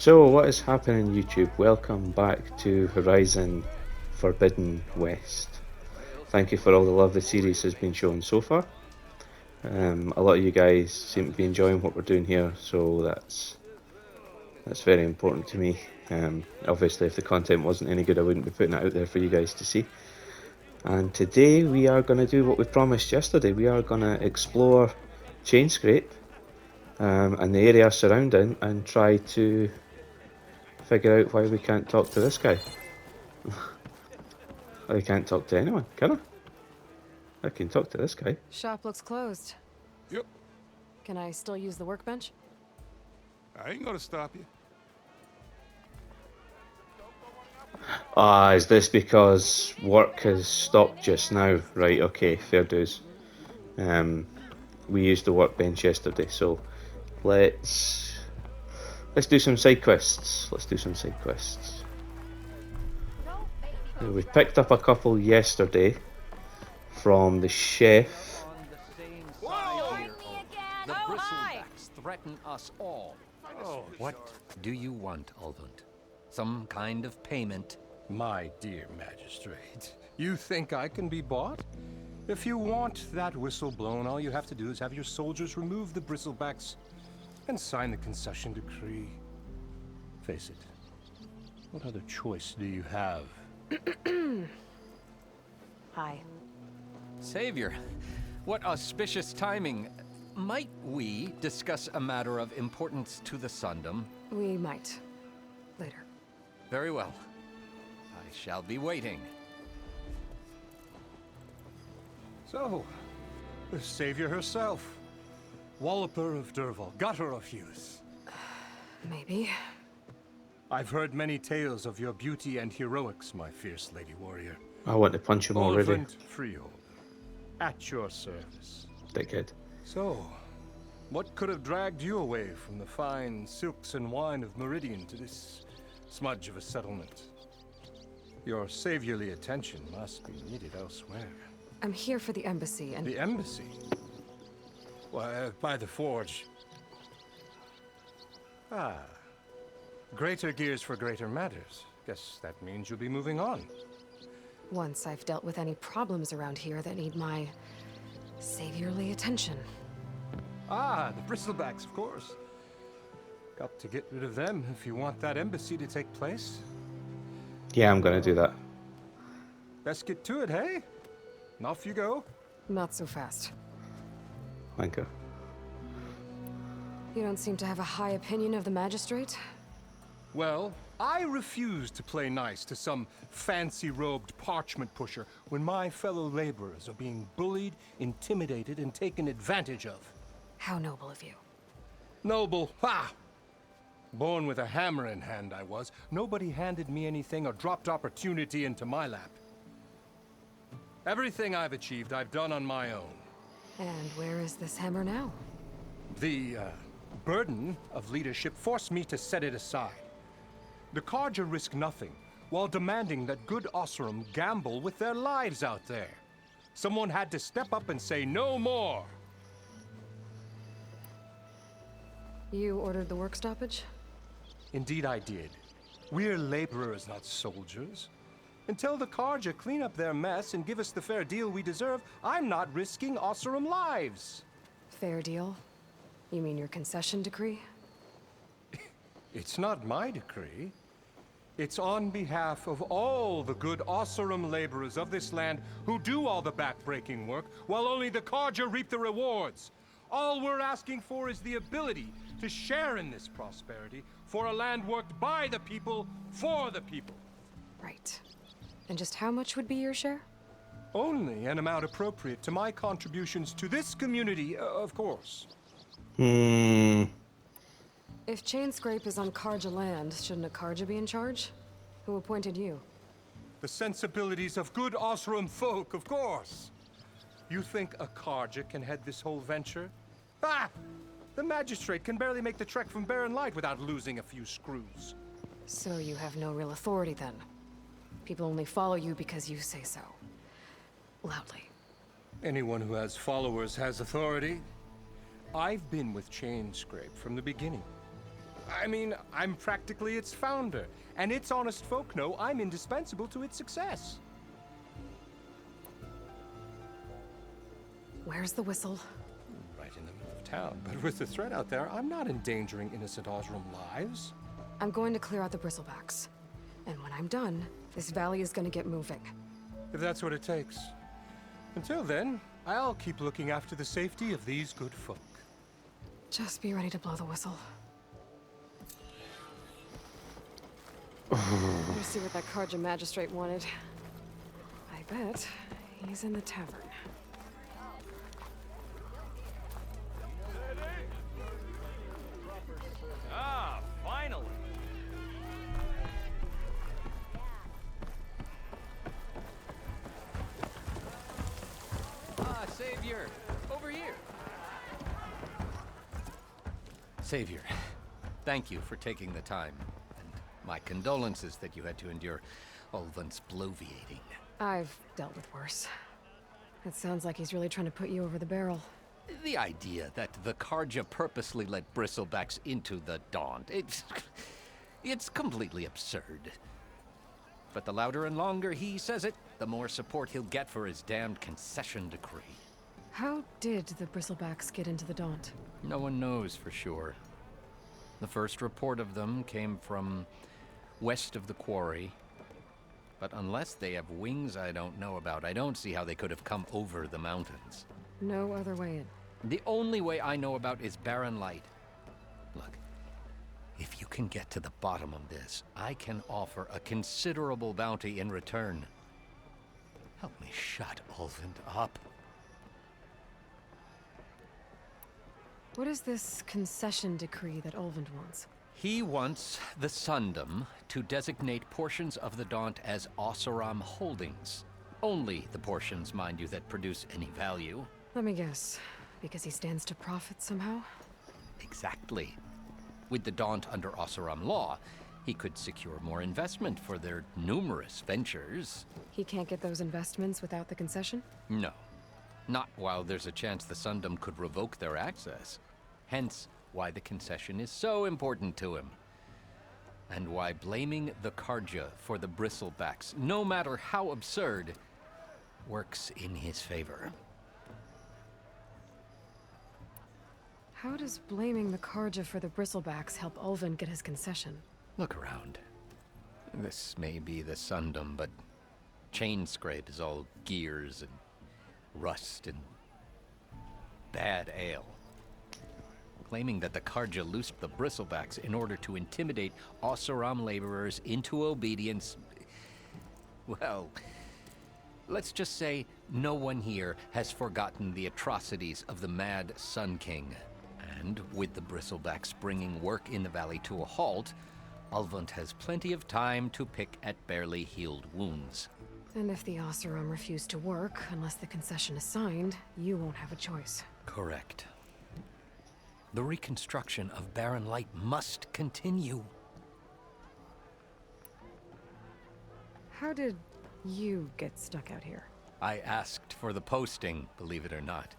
So, what is happening, YouTube? Welcome back to Horizon Forbidden West. Thank you for all the love the series has been shown so far. A lot of you guys seem to be enjoying what we're doing here, so that's very important to me. Obviously, if the content wasn't any good, I wouldn't be putting it out there for you guys to see. And today we are going to do what we promised yesterday. We are going to explore Chainscrape and the area surrounding and try to figure out why we can't talk to this guy. I can't talk to anyone, can I? I can talk to this guy. Shop looks closed. Yep. Can I still use the workbench? I ain't gonna stop you. Is this because work has stopped just now? Right, okay, fair dues. We used the workbench yesterday, so let's do some side quests. We picked up a couple yesterday from the chef. The bristlebacks threaten us all. Oh, what do you want, Alvund? Some kind of payment? My dear magistrate, you think I can be bought? If you want that whistle blown, all you have to do is have your soldiers remove the bristlebacks and sign the concession decree. Face it, what other choice do you have? Hi. Savior, what auspicious timing. Might we discuss a matter of importance to the Sundom? We might. Later. Very well. I shall be waiting. So, the savior herself. Walloper of Derval, gutter of youth. Maybe. I've heard many tales of your beauty and heroics, my fierce lady warrior. I want to punch him already. Oliphant Freehold, at your service. Dickhead. So, what could have dragged you away from the fine silks and wine of Meridian to this smudge of a settlement? Your saviorly attention must be needed elsewhere. I'm here for the embassy and... The embassy? Why, by the forge. Ah. Greater gears for greater matters. Guess that means you'll be moving on. Once I've dealt with any problems around here that need my saviorly attention. Ah, the bristlebacks, of course. Got to get rid of them if you want that embassy to take place. Yeah, I'm gonna do that. Let's get to it, hey? And off you go. Not so fast. Thank you. You don't seem to have a high opinion of the magistrate? Well, I refuse to play nice to some fancy-robed parchment pusher when my fellow laborers are being bullied, intimidated, and taken advantage of. How noble of you. Noble, ha! Born with a hammer in hand, I was. Nobody handed me anything or dropped opportunity into my lap. Everything I've achieved, I've done on my own. And where is this hammer now? The burden of leadership forced me to set it aside. The Carja risk nothing, while demanding that good Osram gamble with their lives out there. Someone had to step up and say no more. You ordered the work stoppage? Indeed I did. We're laborers, not soldiers. Until the Carja clean up their mess and give us the fair deal we deserve, I'm not risking Osram lives. Fair deal? You mean your concession decree? It's not my decree. It's on behalf of all the good Osram laborers of this land who do all the backbreaking work, while only the Carja reap the rewards. All we're asking for is the ability to share in this prosperity for a land worked by the people, for the people. Right. And just how much would be your share? Only an amount appropriate to my contributions to this community, of course. If Chainscrape is on Carja land, shouldn't a Carja be in charge? Who appointed you? The sensibilities of good Osram folk, of course. You think a Carja can head this whole venture? Ah! The magistrate can barely make the trek from Barren Light without losing a few screws. So you have no real authority then? People only follow you because you say so. Loudly. Anyone who has followers has authority. I've been with Chainscrape from the beginning. I mean, I'm practically its founder, and its honest folk know I'm indispensable to its success. Where's the whistle? Right in the middle of town, but with the threat out there, I'm not endangering innocent Osram lives. I'm going to clear out the bristlebacks. And when I'm done, this valley is gonna get moving. If that's what it takes. Until then, I'll keep looking after the safety of these good folk. Just be ready to blow the whistle. Let's see what that Karja magistrate wanted. I bet he's in the tavern. Ah, finally. Ah, Savior, over here. Savior, thank you for taking the time. And my condolences that you had to endure Ulvan's bloviating. I've dealt with worse. It sounds like he's really trying to put you over the barrel. The idea that the Karja purposely let bristlebacks into the Daunt, it's completely absurd. But the louder and longer he says it, the more support he'll get for his damned concession decree. How did the bristlebacks get into the Daunt? No one knows for sure. The first report of them came from west of the quarry. But unless they have wings I don't know about, I don't see how they could have come over the mountains. No other way in. The only way I know about is barren light. Look, if you can get to the bottom of this, I can offer a considerable bounty in return. Help me shut Ulvund up. What is this concession decree that Ulvund wants? He wants the Sundom to designate portions of the Daunt as Oseram holdings. Only the portions, mind you, that produce any value. Let me guess. Because he stands to profit somehow? Exactly. With the Daunt under Oseram law, he could secure more investment for their numerous ventures. He can't get those investments without the concession? No. Not while there's a chance the Sundom could revoke their access. Hence, why the concession is so important to him. And why blaming the Karja for the bristlebacks, no matter how absurd, works in his favor. How does blaming the Karja for the bristlebacks help Ulvund get his concession? Look around. This may be the Sundom, but Chainscrape is all gears and rust and bad ale. Claiming that the Karja loosed the bristlebacks in order to intimidate Oseram laborers into obedience. Well, let's just say no one here has forgotten the atrocities of the Mad Sun King. And with the bristlebacks bringing work in the valley to a halt, Ulvund has plenty of time to pick at barely healed wounds. And if the Oseram refuse to work, unless the concession is signed, you won't have a choice. Correct. The reconstruction of Barren Light must continue. How did you get stuck out here? I asked for the posting, believe it or not.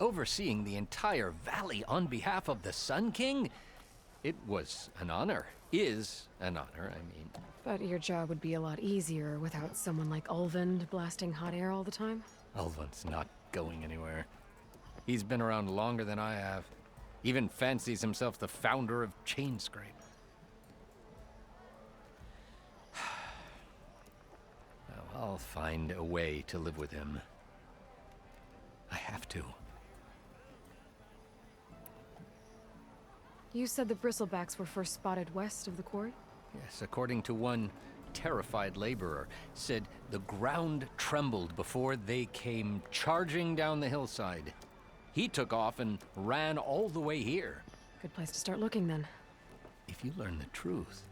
Overseeing the entire valley on behalf of the Sun King? It was an honor. Is an honor, I mean. But your job would be a lot easier without someone like Ulvund blasting hot air all the time? Ulvund's not going anywhere. He's been around longer than I have. Even fancies himself the founder of Chainscrape. Well, I'll find a way to live with him. I have to. You said the bristlebacks were first spotted west of the quarry? Yes, according to one terrified laborer, said the ground trembled before they came charging down the hillside. He took off and ran all the way here. Good place to start looking, then. If you learn the truth,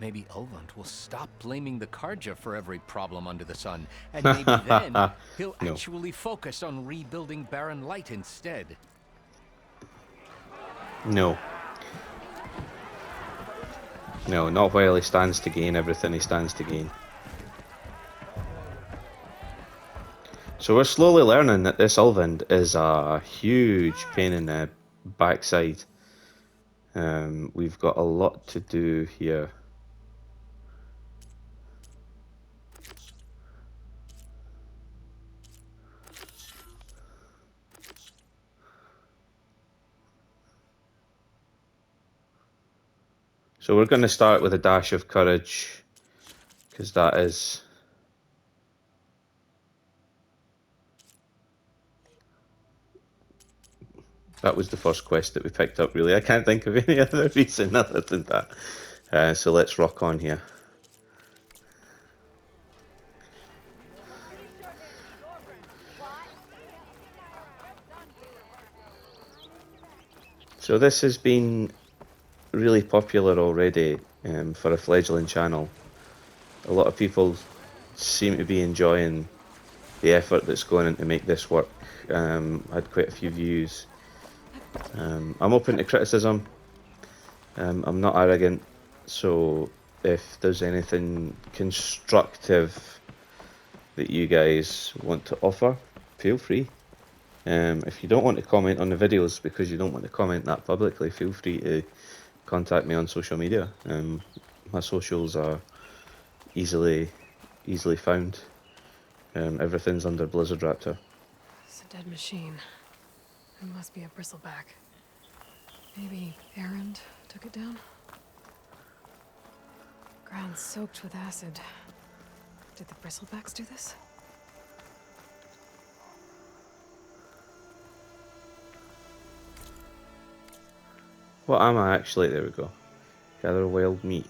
maybe Ulvund will stop blaming the Karja for every problem under the sun, and maybe then he'll actually focus on rebuilding Barren Light instead. No. No, not while he stands to gain everything he stands to gain. So we're slowly learning that this Ulvund is a huge pain in the backside. We've got a lot to do here. So we're going to start with a dash of courage, because that was the first quest that we picked up, really. I can't think of any other reason other than that. So let's rock on here. So this has been really popular already for a fledgling channel. A lot of people seem to be enjoying the effort that's going in to make this work. Had quite a few views. I'm open to criticism. I'm not arrogant, so if there's anything constructive that you guys want to offer, feel free. If you don't want to comment on the videos because you don't want to comment that publicly, feel free to contact me on social media. My socials are easily found. Everything's under Blizzardraptor. It's a dead machine. It must be a bristleback. Maybe Errand took it down? Ground soaked with acid. Did the bristlebacks do this? What am I actually? There we go. Gather wild meat.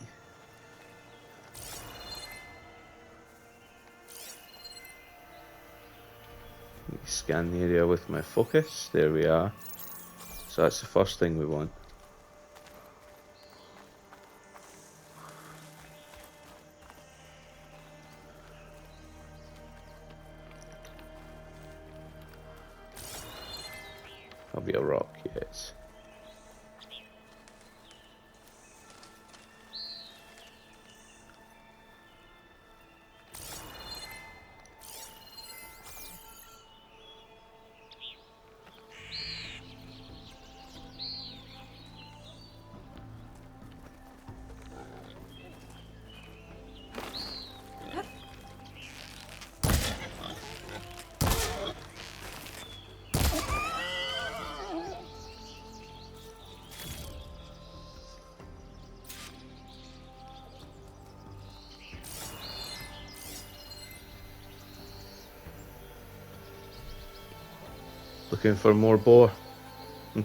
Scan the area with my focus. There we are. So that's the first thing we want. That'll be a rock, yes. Looking for more boar. I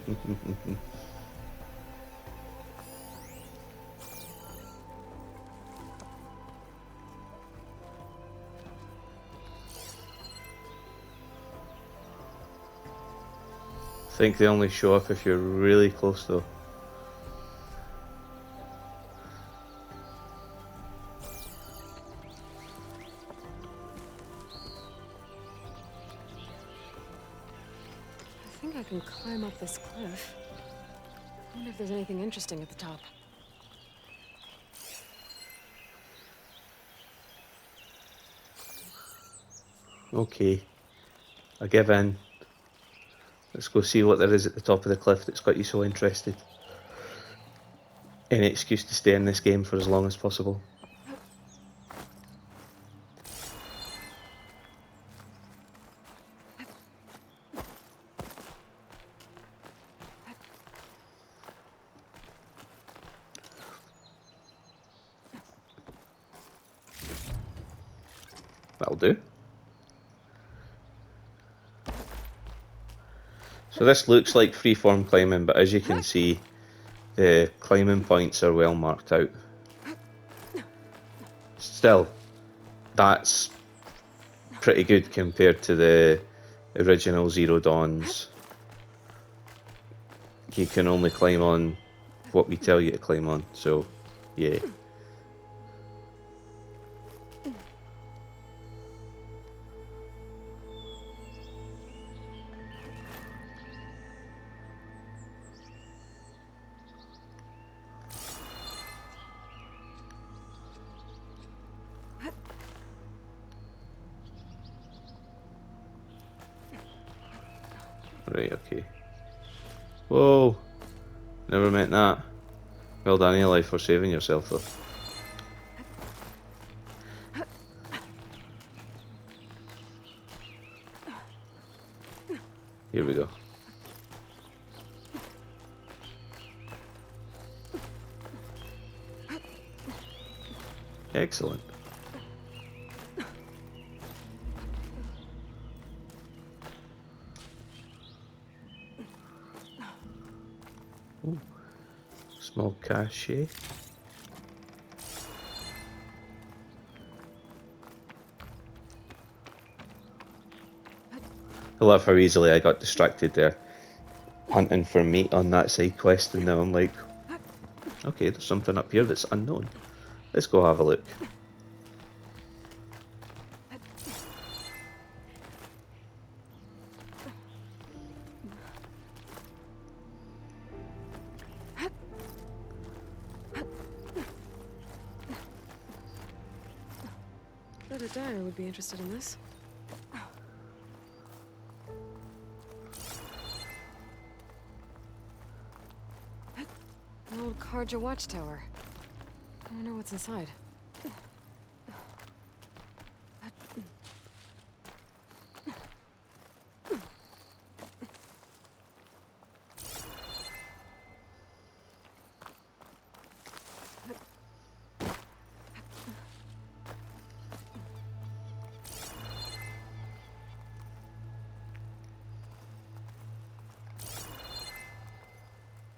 think they only show up if you're really close though. I think I can climb up this cliff. I wonder if there's anything interesting at the top. Okay, I give in. Let's go see what there is at the top of the cliff that's got you so interested. Any excuse to stay in this game for as long as possible. That'll do. So this looks like freeform climbing, but as you can see, the climbing points are well marked out. Still, that's pretty good compared to the original Zero Dawns. You can only climb on what we tell you to climb on, so yeah. Right, okay. Whoa! Never meant that. Well done, Aloy, for saving yourself, though. Here we go. Excellent. Ooh. Small cache. I love how easily I got distracted there, hunting for meat on that side quest, and now I'm like, okay, there's something up here that's unknown. Let's go have a look. Bet a dyer would be interested in this. An old Karja watchtower. I wonder what's inside.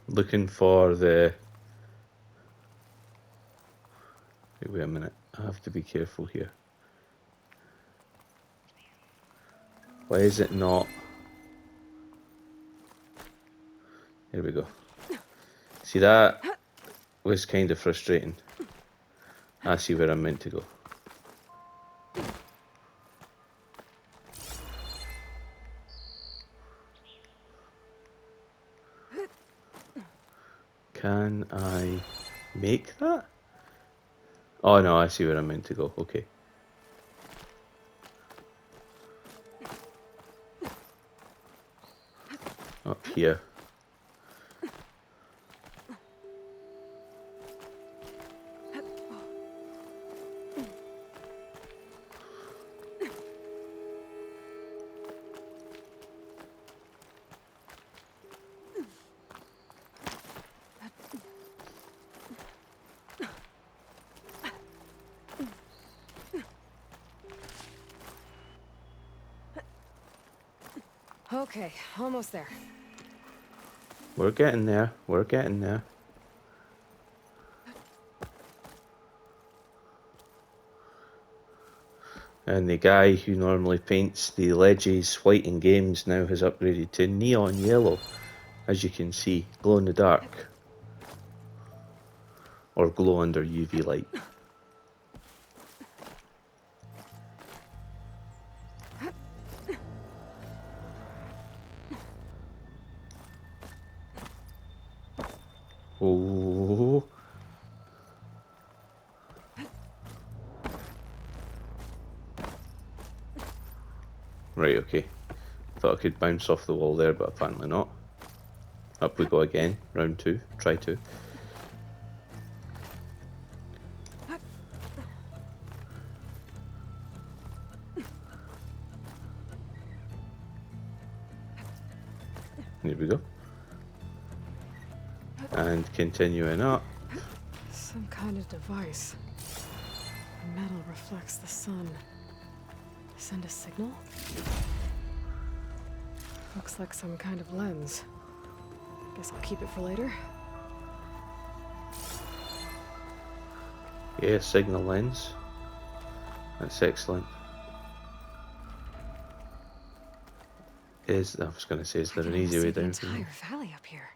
Looking for the... Wait a minute, I have to be careful here. Why is it not... Here we go. See, that was kind of frustrating. I see where I'm meant to go. Can I make that? Oh no, I see where I'm meant to go. Okay. Up here. Okay, almost there. We're getting there. We're getting there. And the guy who normally paints the ledges white in games now has upgraded to neon yellow, as you can see, glow in the dark, or glow under UV light. Oh. Right, okay. Thought I could bounce off the wall there, but apparently not. Up we go again, round 2, try 2. Here we go. And continuing up. Some kind of device. The metal reflects the sun. Send a signal? Looks like some kind of lens. Guess I'll keep it for later. Yeah, signal lens. That's excellent. I was going to say, is there an easy way down from the here? entire valley up here.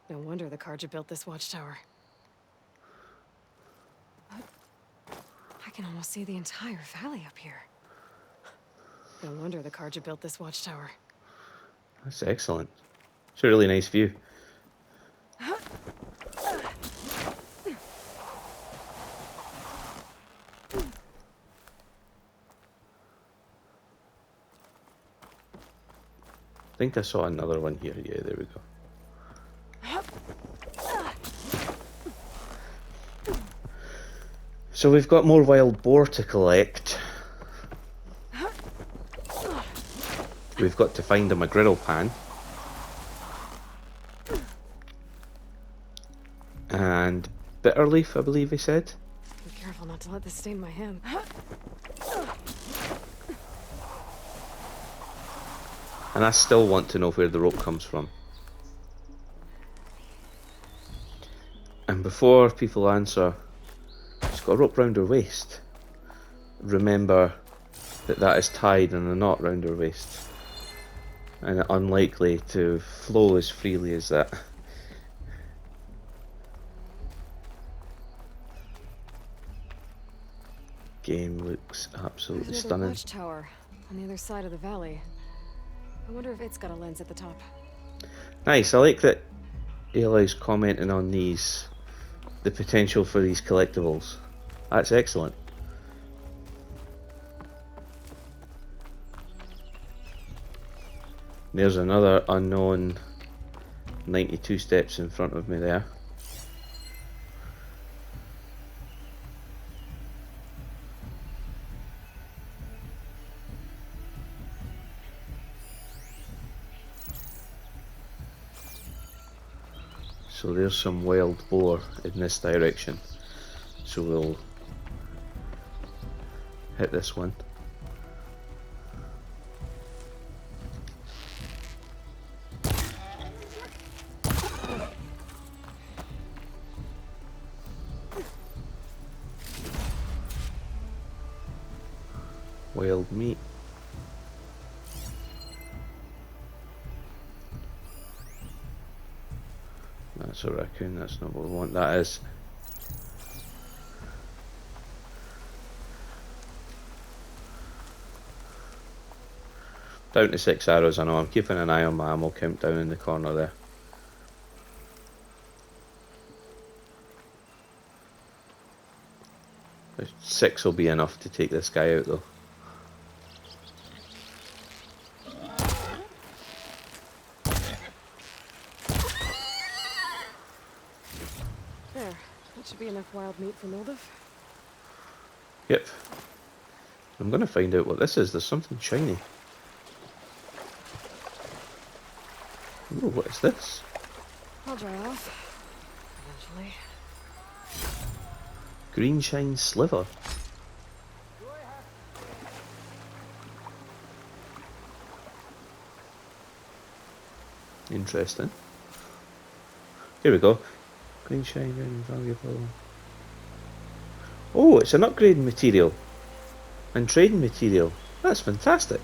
No wonder the Karja built this watchtower. I can almost see the entire valley up here. No wonder the Karja built this watchtower. That's excellent. It's a really nice view. I think I saw another one here. Yeah, there we go. So we've got more wild boar to collect. We've got to find a McGriddle pan. And bitter leaf, I believe he said. Be careful not to let this stain my hand. And I still want to know where the rope comes from. And before people answer, she's got a rope round her waist. Remember that that is tied in a knot round her waist. And unlikely to flow as freely as that. Game looks absolutely There's another stunning. watchtower on the other side of the valley. I wonder if it's got a lens at the top. Nice, I like that Aloy's commenting on these, the potential for these collectibles. That's excellent. There's another unknown 92 steps in front of me there. So there's some wild boar in this direction. So we'll hit this one. Wild meat. That's a raccoon, that's not what we want. That is. Down to 6 arrows, I know. I'm keeping an eye on my ammo count down in the corner there. There's 6 will be enough to take this guy out though. There. That should be enough wild meat for Moldov. Yep. I'm gonna find out what this is. There's something shiny. Ooh, what is this? I'll dry off. Eventually. Green shine sliver. Interesting. Here we go. Green shine, very valuable. Oh, it's an upgrading material. And trading material. That's fantastic.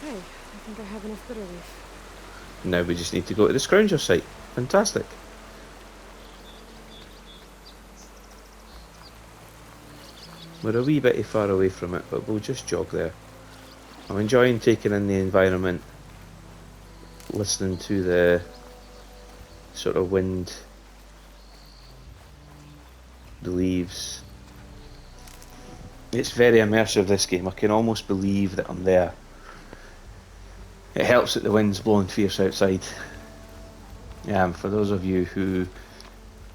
Hey, I think I have enough bitter leaf. Now we just need to go to the scrounger site. Fantastic. We're a wee bit far away from it, but we'll just jog there. I'm enjoying taking in the environment, listening to the sort of wind, the leaves. It's very immersive, this game. I can almost believe that I'm there. It helps that the wind's blowing fierce outside. For those of you who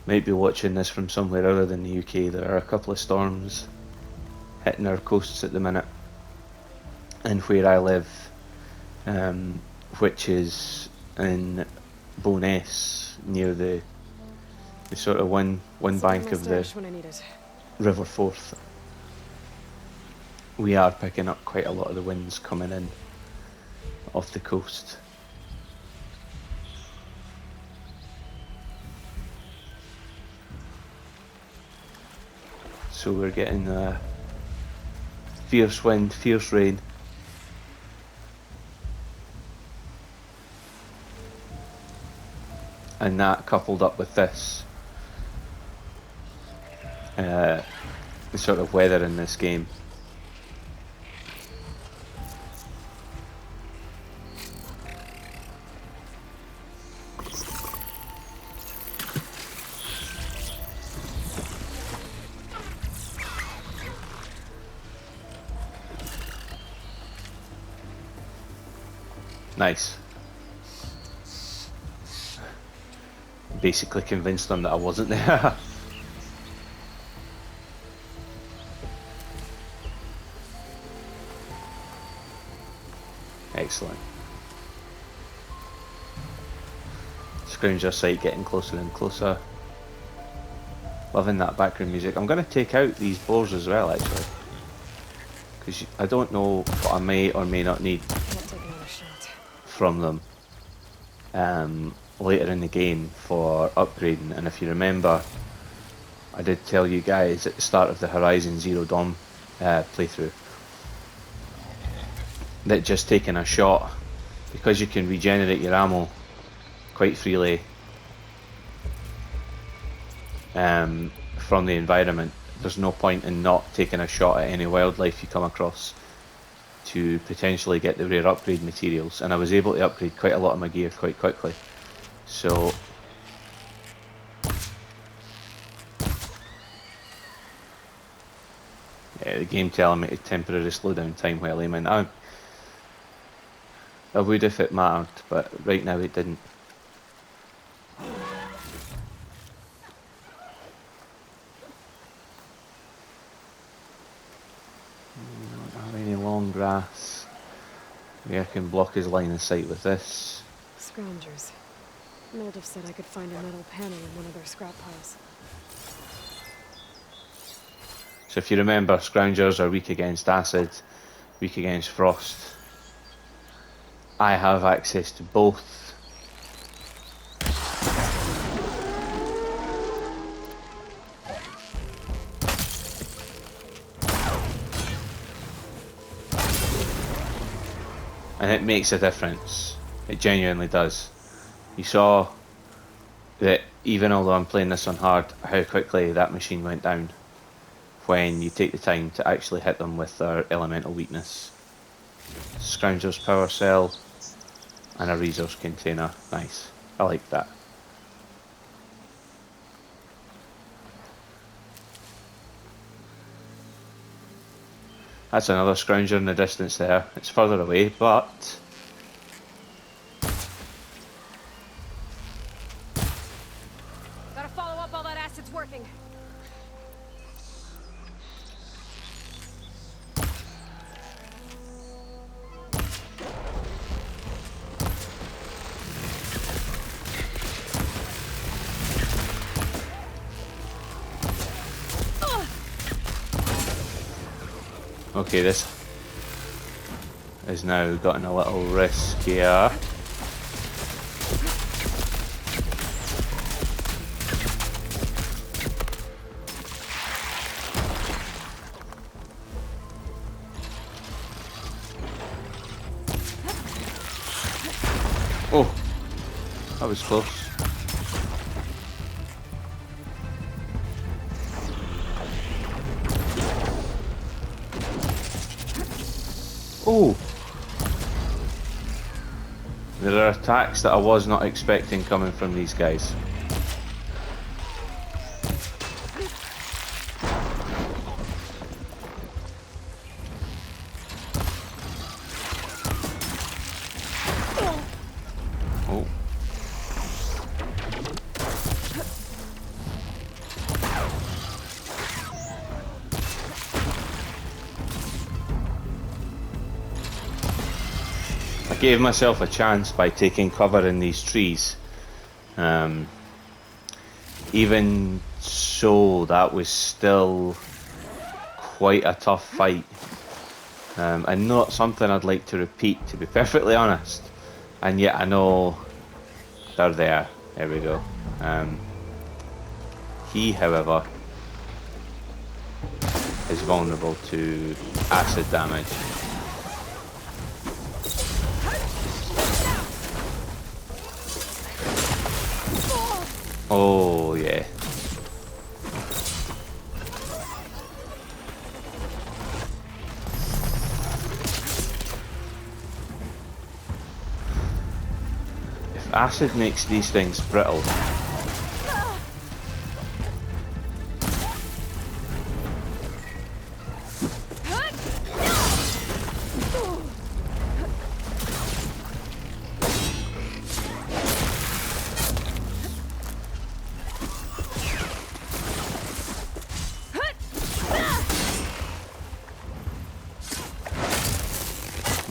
might be watching this from somewhere other than the UK, there are a couple of storms hitting our coasts at the minute, and where I live, which is in Bo'ness, near the sort of one bank of the When I need it. River Forth. We are picking up quite a lot of the winds coming in off the coast. So we're getting fierce wind, fierce rain. And that coupled up with this, the sort of weather in this game. Nice. Basically convinced them that I wasn't there. Excellent. Scrounger sight getting closer and closer. Loving that background music. I'm going to take out these boars as well, actually, because I don't know what I may or may not need from them later in the game for upgrading. And if you remember, I did tell you guys at the start of the Horizon Zero Dawn playthrough that just taking a shot, because you can regenerate your ammo quite freely from the environment, there's no point in not taking a shot at any wildlife you come across to potentially get the rare upgrade materials. And I was able to upgrade quite a lot of my gear quite quickly. So yeah, the game telling me to temporarily slow down time while aiming. I would if it mattered, but right now it didn't. Don't have any long grass. Maybe I can block his line of sight with this. Scroungers. Mold have said I could find a metal panel in one of their scrap piles. So if you remember, Scroungers are weak against acid, weak against frost. I have access to both. And it makes a difference. It genuinely does. You saw that even although I'm playing this on hard, how quickly that machine went down when you take the time to actually hit them with their elemental weakness. Scrounger's power cell and a resource container. Nice. I like that. That's another Scrounger in the distance there. It's further away, but Gotta follow up while that acid's working. okay, this has now gotten a little riskier. Oh, that was close. Oh, there are attacks that I was not expecting coming from these guys. Oh. I gave myself a chance by taking cover in these trees. Even so, that was still quite a tough fight. And not something I'd like to repeat, to be perfectly honest. And yet I know they're there. There we go. He, however, is vulnerable to acid damage. Oh yeah. If acid makes these things brittle,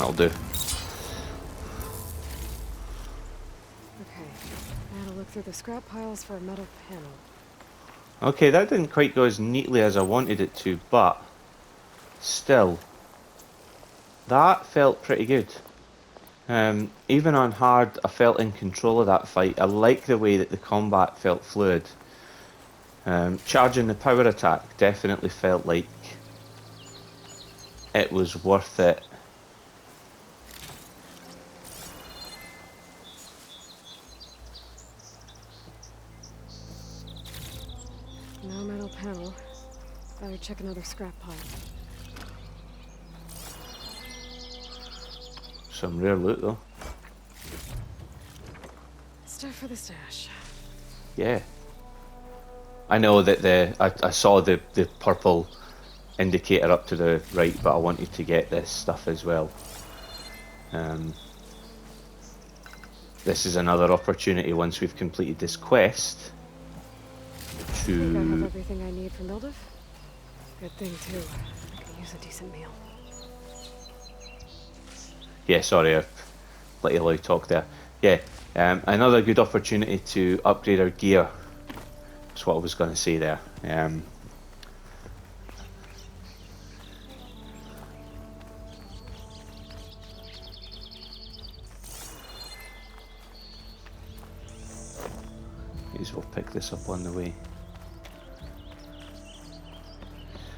That'll do. Okay, now to look through the scrap piles for a metal panel. Okay, that didn't quite go as neatly as I wanted it to, but still, that felt pretty good. Even on hard, I felt in control of that fight. I like the way that the combat felt fluid. Charging the power attack definitely felt like it was worth it. No metal panel. Better check another scrap pile. Some rare loot though. Stuff for the stash. Yeah. I know that I saw the purple indicator up to the right, but I wanted to get this stuff as well. This is another opportunity once we've completed this quest I think I have to... everything I need for Mildef. Good thing too. I could use a decent meal. Yeah, sorry, I let Aloy talk there. Yeah, another good opportunity to upgrade our gear. That's what I was going to say there. May as well pick this up on the way.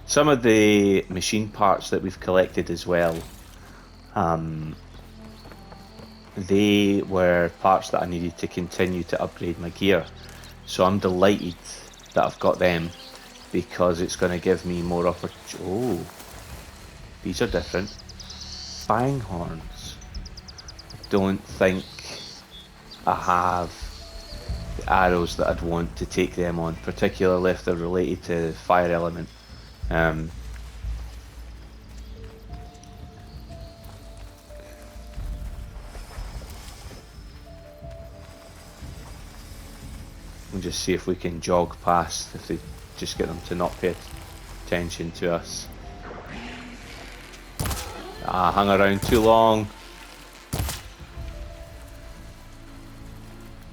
Some of the machine parts that we've collected as well, they were parts that I needed to continue to upgrade my gear. So I'm delighted that I've got them, because it's going to give me more opportunity. Oh, these are different. Fang horns. Don't think I have the arrows that I'd want to take them on, particularly if they're related to fire element. We'll just see if we can jog past, if they just get them to not pay attention to us. Ah, hung around too long.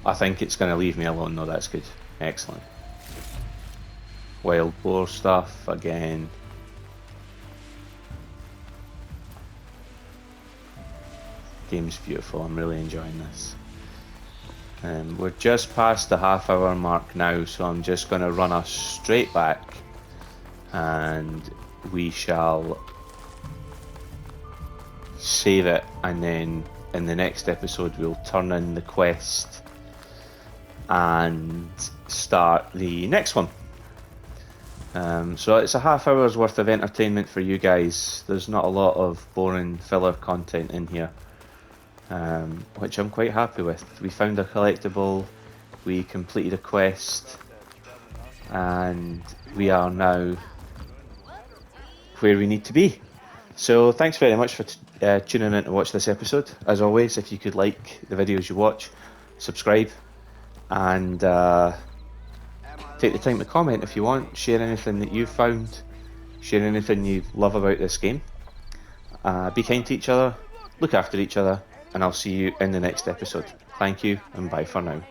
I think it's going to leave me alone though, that's good. Excellent. Wild boar stuff again. Game's beautiful, I'm really enjoying this. We're just past the half-hour mark now, so I'm just going to run us straight back, and we shall save it, and then in the next episode we'll turn in the quest and start the next one. So it's a half hour's worth of entertainment for you guys. There's not a lot of boring filler content in here, which I'm quite happy with. We found a collectible, we completed a quest, and we are now where we need to be. So thanks very much for tuning in to watch this episode. As always, if you could like the videos you watch, subscribe, and take the time to comment if you want. Share anything that you've found, share anything you love about this game. Be kind to each other, look after each other, and I'll see you in the next episode. Thank you, and bye for now.